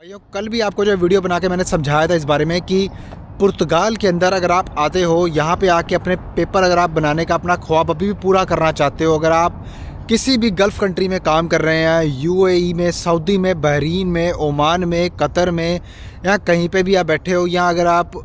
भाइयों कल भी आपको जो वीडियो बना के मैंने समझाया था इस बारे में कि पुर्तगाल के अंदर अगर आप आते हो, यहाँ पे आके अपने पेपर अगर आप बनाने का अपना ख्वाब अभी भी पूरा करना चाहते हो, अगर आप किसी भी गल्फ़ कंट्री में काम कर रहे हैं, यूएई में, सऊदी में, बहरीन में, ओमान में, कतर में, या कहीं पे भी आप बैठे हो, या अगर आप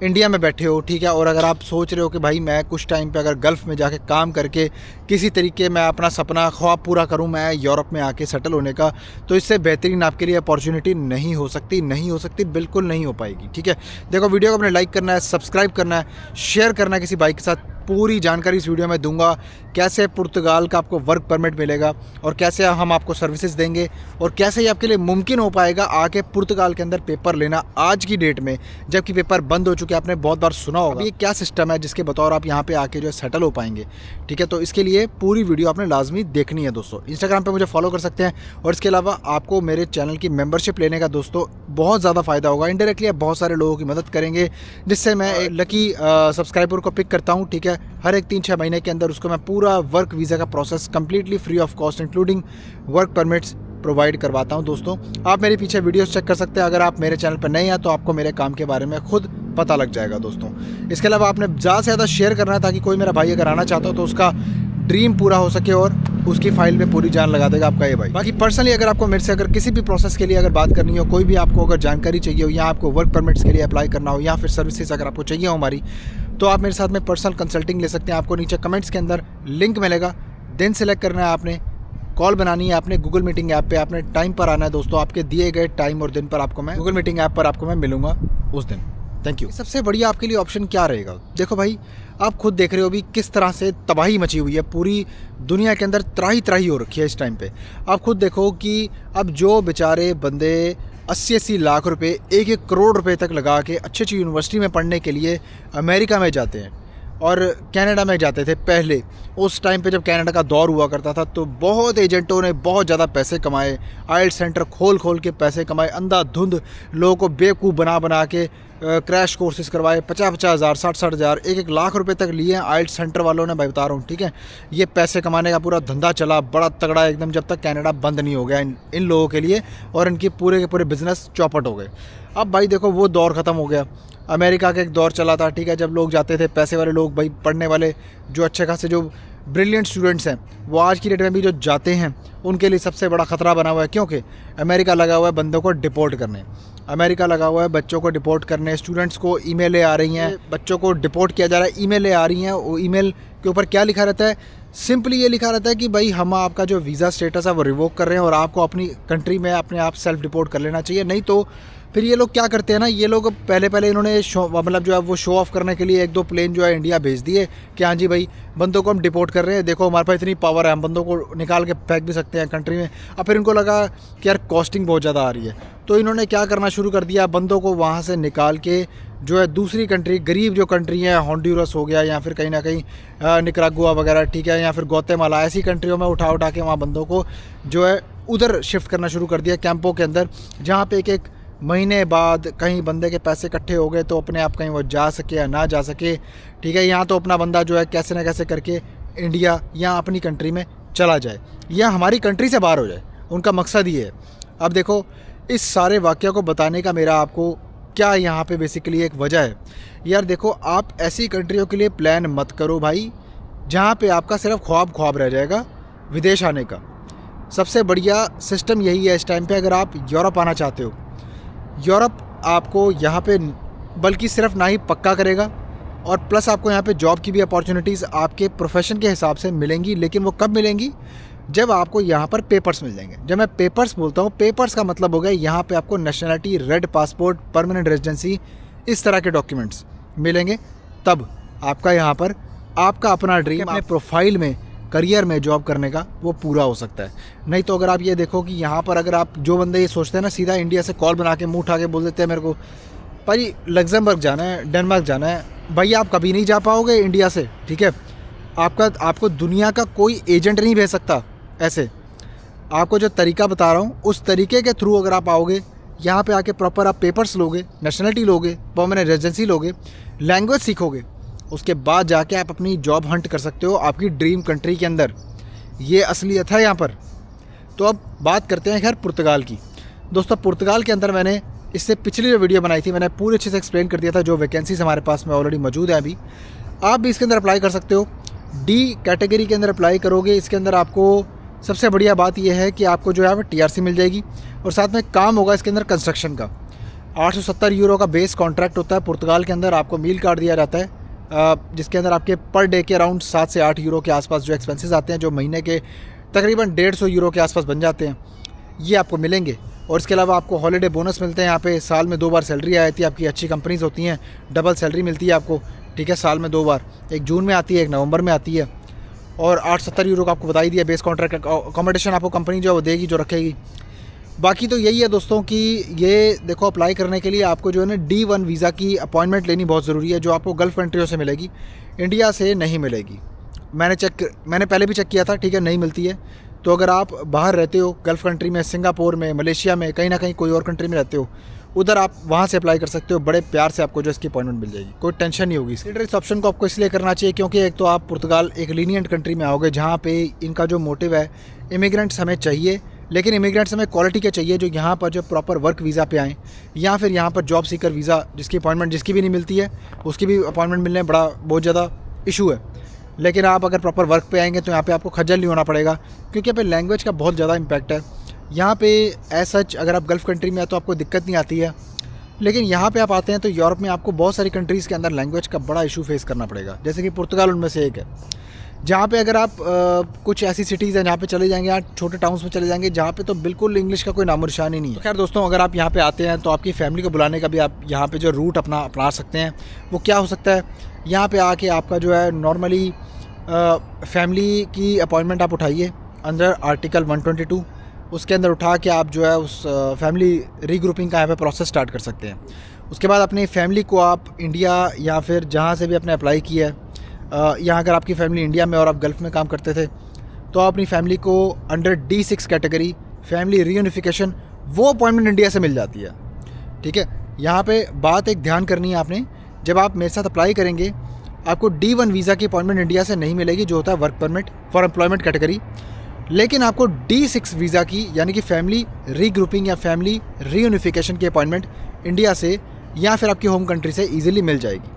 इंडिया में बैठे हो, ठीक है, और अगर आप सोच रहे हो कि भाई मैं कुछ टाइम पे अगर गल्फ़ में जाके काम करके किसी तरीके मैं अपना सपना ख्वाब पूरा करूं, मैं यूरोप में आके सेटल होने का, तो इससे बेहतरीन आपके लिए अपॉर्चुनिटी नहीं हो सकती, बिल्कुल नहीं हो पाएगी। ठीक है, देखो वीडियो को अपने लाइक करना है, सब्सक्राइब करना है, शेयर करना है किसी भाई के साथ। पूरी जानकारी इस वीडियो में दूंगा, कैसे पुर्तगाल का आपको वर्क परमिट मिलेगा और कैसे हम आपको सर्विसेज देंगे और कैसे ये आपके लिए मुमकिन हो पाएगा आके पुर्तगाल के अंदर पेपर लेना आज की डेट में, जबकि पेपर बंद हो चुके हैं। आपने बहुत बार सुना होगा ये क्या सिस्टम है जिसके बतौर आप यहाँ पे आके जो है सेटल हो पाएंगे। ठीक है, तो इसके लिए पूरी वीडियो आपने लाजमी देखनी है दोस्तों। इंस्टाग्राम पर मुझे फॉलो कर सकते हैं और इसके अलावा आपको मेरे चैनल की मेम्बरशिप लेने का दोस्तों बहुत ज़्यादा फ़ायदा होगा। इनडायरेक्टली आप बहुत सारे लोगों की मदद करेंगे, जिससे मैं एक लकी सब्सक्राइबर को पिक करता हूँ। ठीक है, हर एक 3-6 महीने के अंदर उसको मैं पूरा वर्क वीज़ा का process completely free of cost including work permits provide करवाता हूं। दोस्तों आप मेरे पीछे वीडियोस चेक कर सकते हैं। अगर आप मेरे चैनल पर नए हैं तो आपको मेरे काम के बारे में खुद पता लग जाएगा दोस्तों। इसके अलावा आपने ज़्यादा से ज़्यादा शेयर करना है ताकि कोई मेरा भाई अगर आना चाहता हो तो उसका ड्रीम पूरा हो सके और उसकी फाइल में पूरी जान लगा देगा आपका ये भाई। बाकी पर्सनली अगर आपको मेरे से अगर किसी भी प्रोसेस के लिए अगर बात करनी हो, कोई भी आपको अगर जानकारी चाहिए हो, या आपको वर्क परमिट्स के लिए अप्लाई करना हो, या फिर सर्विसेज अगर आपको चाहिए हो हमारी, तो आप मेरे साथ में पर्सनल कंसल्टिंग ले सकते हैं। आपको नीचे कमेंट्स के अंदर लिंक मिलेगा, दिन सेलेक्ट करना है आपने, कॉल बनानी है आपने, गूगल मीटिंग ऐप पे आपने टाइम पर आना है दोस्तों। आपके दिए गए टाइम और दिन पर आपको मैं गूगल मीटिंग ऐप पर आपको मैं मिलूंगा उस दिन। Thank you. सबसे बढ़िया आपके लिए ऑप्शन क्या रहेगा? देखो भाई, आप खुद देख रहे हो अभी किस तरह से तबाही मची हुई है, पूरी दुनिया के अंदर त्राही त्राही हो रखी है इस टाइम पे। आप खुद देखो कि अब जो बेचारे बंदे 80-80 लाख रुपए, 1-1 करोड़ रुपए तक लगा के अच्छी अच्छी यूनिवर्सिटी में पढ़ने के लिए अमेरिका में जाते हैं और कनाडा में जाते थे पहले। उस टाइम पे जब कनाडा का दौर हुआ करता था तो बहुत एजेंटों ने बहुत ज़्यादा पैसे कमाए, आइल्स सेंटर खोल खोल के पैसे कमाए, अंधाधुंध लोगों को बेवकूफ़ बना बना के क्रैश कोर्सेज करवाए, 50-50 हज़ार, 60-60 हज़ार, 1-1 लाख रुपए तक लिए हैं आइल्स सेंटर वालों ने, मैं बता रहा हूँ। ठीक है, ये पैसे कमाने का पूरा धंधा चला बड़ा तगड़ा एकदम, जब तक कनाडा बंद नहीं हो गया इन लोगों के लिए, और इनके पूरे के पूरे बिजनेस चौपट हो गए। अब भाई देखो वो दौर ख़त्म हो गया। अमेरिका का एक दौर चला था, ठीक है, जब लोग जाते थे, पैसे वाले लोग, भाई पढ़ने वाले जो अच्छे खासे जो ब्रिलियंट स्टूडेंट्स हैं, वो आज की डेट में भी जो जाते हैं उनके लिए सबसे बड़ा ख़तरा बना हुआ है, क्योंकि अमेरिका लगा हुआ है बंदों को डिपोर्ट करने, अमेरिका लगा हुआ है बच्चों को डिपोर्ट करने। स्टूडेंट्स को ईमेलें आ रही हैं, बच्चों को डिपोर्ट किया जा रहा है, ईमेलें आ रही हैं। वो ईमेल के ऊपर क्या लिखा रहता है? सिंपली ये लिखा रहता है कि भाई हम आपका जो वीज़ा स्टेटस है वो रिवोक कर रहे हैं और आपको अपनी कंट्री में अपने आप सेल्फ डिपोर्ट कर लेना चाहिए। नहीं तो फिर ये लोग क्या करते हैं ना, ये लोग पहले इन्होंने शो मतलब जो है वो शो ऑफ़ करने के लिए 1-2 प्लेन जो है इंडिया भेज दिए कि हाँ जी भाई बंदों को हम डिपोर्ट कर रहे हैं, देखो हमारे पास इतनी पावर है, हम बंदों को निकाल के फेंक भी सकते हैं कंट्री में। अब फिर इनको लगा कि यार कॉस्टिंग बहुत ज़्यादा आ रही है, तो इन्होंने क्या करना शुरू कर दिया, बंदों को वहाँ से निकाल के जो है दूसरी कंट्री, गरीब जो कंट्री है, होंडुरस हो गया या फिर कहीं ना कहीं निकरागुआ वगैरह, ठीक है, या फिर ग्वाटेमाला, ऐसी कंट्रियों में उठा के वहाँ बंदों को जो है उधर शिफ्ट करना शुरू कर दिया कैंपों के अंदर, जहाँ पे एक महीने बाद कहीं बंदे के पैसे इकट्ठे हो गए तो अपने आप कहीं वो जा सके या ना जा सके। ठीक है, यहाँ तो अपना बंदा जो है कैसे ना कैसे करके इंडिया या अपनी कंट्री में चला जाए या हमारी कंट्री से बाहर हो जाए, उनका मकसद ये है। अब देखो इस सारे वाक़या को बताने का मेरा आपको क्या यहाँ पे बेसिकली एक वजह है यार। देखो, आप ऐसी कंट्रियों के लिए प्लान मत करो भाई जहाँ पे आपका सिर्फ ख्वाब रह जाएगा विदेश आने का। सबसे बढ़िया सिस्टम यही है इस टाइम पे। अगर आप यूरोप आना चाहते हो, यूरोप आपको यहाँ पे बल्कि सिर्फ ना ही पक्का करेगा और प्लस आपको यहाँ पे जॉब की भी अपॉर्चुनिटीज़ आपके प्रोफेशन के हिसाब से मिलेंगी। लेकिन वो कब मिलेंगी? जब आपको यहाँ पर पेपर्स मिल जाएंगे। जब मैं पेपर्स बोलता हूँ, पेपर्स का मतलब हो गया यहाँ पे आपको nationality, red passport, permanent residency, इस तरह के डॉक्यूमेंट्स मिलेंगे, तब आपका यहाँ पर आपका अपना ड्रीम अपने प्रोफाइल में, करियर में जॉब करने का वो पूरा हो सकता है। नहीं तो अगर आप ये देखो कि यहाँ पर अगर आप जो बंदे ये सोचते हैं ना, सीधा इंडिया से कॉल बना के मुँह उठा के बोल देते हैं मेरे को भाई लग्जमबर्ग जाना है, डेनमार्क जाना है, भाई आप कभी नहीं जा पाओगे इंडिया से। ठीक है, आपको दुनिया का कोई एजेंट नहीं भेज सकता। ऐसे आपको जो तरीका बता रहा हूँ उस तरीके के थ्रू अगर आप आओगे, यहाँ पे आके प्रॉपर आप पेपर्स लोगे, नेशनलिटी लोगे, परमानेंट रेजिडेंसी लोगे, लैंग्वेज सीखोगे, उसके बाद जाके आप अपनी जॉब हंट कर सकते हो आपकी ड्रीम कंट्री के अंदर। ये असलियत है यहाँ पर। तो अब बात करते हैं खैर पुर्तगाल की। दोस्तों पुर्तगाल के अंदर मैंने इससे पिछली जो वीडियो बनाई थी मैंने पूरी अच्छे से एक्सप्लेन कर दिया था जो वैकेंसीज हमारे पास में ऑलरेडी मौजूद है। अभी आप भी इसके अंदर अप्लाई कर सकते हो। डी कैटेगरी के अंदर अप्लाई करोगे, इसके अंदर आपको सबसे बढ़िया बात यह है कि आपको जो है TRC मिल जाएगी और साथ में काम होगा इसके अंदर कंस्ट्रक्शन का। 870 यूरो का बेस कॉन्ट्रैक्ट होता है पुर्तगाल के अंदर। आपको मील कार्ड दिया जाता है जिसके अंदर आपके पर डे के अराउंड 7 से 8 यूरो के आसपास जो एक्सपेंसेस आते हैं, जो महीने के तकरीबन 150 यूरो के आसपास बन जाते हैं, ये आपको मिलेंगे। और इसके अलावा आपको हॉलीडे बोनस मिलते हैं। यहाँ पे साल में 2 बार सैलरी आ जाती है आपकी। अच्छी कंपनीज़ होती हैं, डबल सैलरी मिलती है आपको, ठीक है, साल में 2 बार, एक जून में आती है, एक नवंबर में आती है। और 870 यूरो का आपको बता ही दिया बेस कॉन्ट्रैक्ट। अकोमोडेशन आपको कंपनी जो है वो देगी, जो रखेगी। बाकी तो यही है दोस्तों कि ये देखो अप्लाई करने के लिए आपको जो है ना D1 वीज़ा की अपॉइंटमेंट लेनी बहुत ज़रूरी है, जो आपको गल्फ़ कंट्रियों से मिलेगी, इंडिया से नहीं मिलेगी। मैंने पहले भी चेक किया था, ठीक है, नहीं मिलती है। तो अगर आप बाहर रहते हो गल्फ़ कंट्री में, सिंगापुर में, मलेशिया में, कहीं ना कहीं कोई और कंट्री में रहते हो, उधर आप वहाँ से अप्लाई कर सकते हो। बड़े प्यार से आपको जो इसकी अपॉइंटमेंट मिल जाएगी, कोई टेंशन नहीं होगी। इस ऑप्शन को आपको इसलिए करना चाहिए क्योंकि एक तो आप पुर्तगाल एक लीनियंट कंट्री में आओगे जहाँ पे इनका जो मोटिव है, इमिग्रेंट्स हमें चाहिए, लेकिन इमिग्रेंट्स हमें क्वालिटी के चाहिए जो यहाँ पर जो प्रॉपर वर्क वीज़ा पे आएँ, या फिर यहाँ पर जॉब सीकर वीज़ा जिसकी अपॉइंटमेंट जिसकी भी नहीं मिलती है, उसकी भी अपॉइंटमेंट मिलने बहुत ज़्यादा इशू है। लेकिन आप अगर प्रॉपर वर्क पे आएंगे तो यहाँ पे आपको खज्जल नहीं होना पड़ेगा, क्योंकि यहाँ पे लैंग्वेज का बहुत ज़्यादा इम्पैक्ट है। यहाँ पे एज सच अगर आप गल्फ़ कंट्री में है तो आपको दिक्कत नहीं आती है, लेकिन यहाँ पे आप आते हैं तो यूरोप में आपको बहुत सारी कंट्रीज़ के अंदर लैंग्वेज का बड़ा इशू फेस करना पड़ेगा, जैसे कि पुर्तगाल उनमें से एक है। जहाँ पे अगर आप कुछ ऐसी सिटीज़ हैं जहाँ पे चले जाएंगे, आप छोटे टाउन्स में चले जाएंगे जहाँ पे तो बिल्कुल इंग्लिश का कोई नामो निशान ही नहीं है। तो खैर दोस्तों, अगर आप यहाँ पे आते हैं तो आपकी फैमिली को बुलाने का भी आप यहाँ पे जो रूट अपना सकते हैं वो क्या हो सकता है। यहाँ पे आके आपका जो है नॉर्मली फैमिली की अपॉइंटमेंट आप उठाइए अंडर आर्टिकल 122, उसके अंदर उठा के आप जो है उस फैमिली रीग्रुपिंग का यहाँ पे प्रोसेस स्टार्ट कर सकते हैं। उसके बाद अपनी फैमिली को आप इंडिया या फिर जहाँ से भी आपने अप्लाई किया है, यहाँ अगर आपकी फैमिली इंडिया में और आप गल्फ़ में काम करते थे तो आप अपनी फैमिली को under D6 category family reunification वो अपॉइंटमेंट इंडिया से मिल जाती है, ठीक है। यहाँ पे बात एक ध्यान करनी है आपने, जब आप मेरे साथ अप्लाई करेंगे आपको D1 वीज़ा की अपॉइंटमेंट इंडिया से नहीं मिलेगी, जो होता है work permit for employment category, लेकिन आपको D6 वीज़ा की यानी कि फैमिली रीग्रुपिंग या फैमिली रीयूनिफिकेशन की अपॉइंटमेंट इंडिया से या फिर आपकी होम कंट्री से ईजिली मिल जाएगी,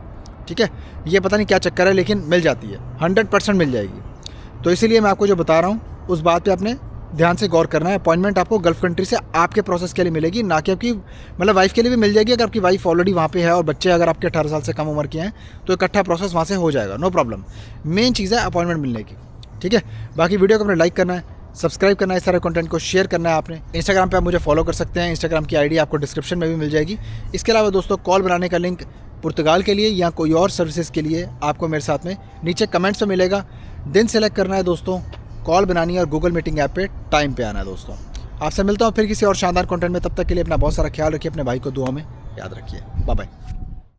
ठीक है। ये पता नहीं क्या चक्कर है, लेकिन मिल जाती है, 100% मिल जाएगी। तो इसीलिए मैं आपको जो बता रहा हूँ उस बात पे आपने ध्यान से गौर करना है। अपॉइंटमेंट आपको गल्फ़ कंट्री से आपके प्रोसेस के लिए मिलेगी, ना कि आपकी मतलब वाइफ के लिए भी मिल जाएगी। अगर आपकी वाइफ ऑलरेडी वहाँ पे है और बच्चे अगर आपके 18 साल से कम उम्र के हैं तो इकट्ठा प्रोसेस वहाँ से हो जाएगा, नो प्रॉब्लम। मेन चीज़ है अपॉइंटमेंट मिलने की, ठीक है। बाकी वीडियो को अपने लाइक करना है, सब्सक्राइब करना है, इस सारे कंटेंट को शेयर करना है आपने। इंस्टाग्राम पे आप मुझे फॉलो कर सकते हैं, इंस्टाग्राम की आईडी आपको डिस्क्रिप्शन में भी मिल जाएगी। इसके अलावा दोस्तों कॉल बनाने का लिंक पुर्तगाल के लिए या कोई और सर्विसेज के लिए आपको मेरे साथ में नीचे कमेंट्स में मिलेगा। दिन सेलेक्ट करना है दोस्तों, कॉल बनानी है और गूगल मीटिंग ऐप पे टाइम पे आना है दोस्तों। आपसे मिलता हूँ फिर किसी और शानदार कंटेंट में, तब तक के लिए अपना बहुत सारा ख्याल रखिए, अपने भाई को दुआ में याद रखिए। Bye bye.